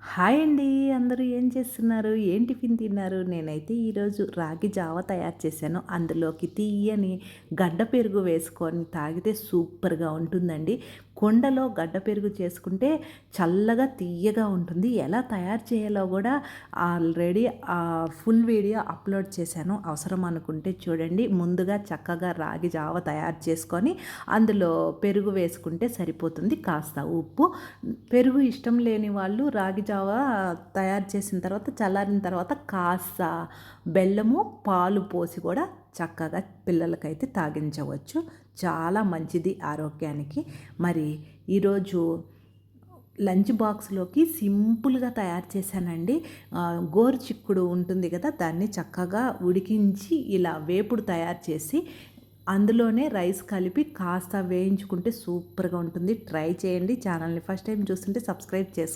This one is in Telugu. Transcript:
హాయ్ అండి. అందరూ ఏం చేస్తున్నారు? ఏం టిఫిన్ తిన్నారు? నేనైతే ఈరోజు రాగి జావ తయారు చేశాను. అందులోకి తియ్యని గడ్డ పెరుగు వేసుకొని తాగితే సూపర్‌గా ఉంటుందండి. కుండలో గడ్డ పెరుగు చేసుకుంటే చల్లగా తియ్యగా ఉంటుంది. ఎలా తయారు చేయాలో గూడా ఆల్రెడీ ఫుల్ వీడియో అప్‌లోడ్ చేశాను. అవసరం అనుకుంటే చూడండి. ముందుగా చక్కగా రాగి జావ తయారు చేసుకొని అందులో పెరుగు వేసుకుంటే సరిపోతుంది. కాస్త ఉప్పు, పెరుగు ఇష్టం లేని వాళ్ళు రాగి జావ తయారు చేసిన తర్వాత చల్లారిన తర్వాత కాస్త బెల్లము, పాలు పోసి కూడా చక్కగా పిల్లలకైతే తాగించవచ్చు. చాలా మంచిది ఆరోగ్యానికి. మరి ఈరోజు లంచ్ బాక్స్లోకి సింపుల్గా తయారు చేశానండి. గోరుచిక్కుడు ఉంటుంది కదా, దాన్ని చక్కగా ఉడికించి ఇలా వేపుడు తయారు చేసి అందులోనే రైస్ కలిపి కాస్త వేయించుకుంటే సూపర్గా ఉంటుంది. ట్రై చేయండి. ఛానల్ని ఫస్ట్ టైం చూస్తుంటే సబ్స్క్రైబ్ చేసుకోండి.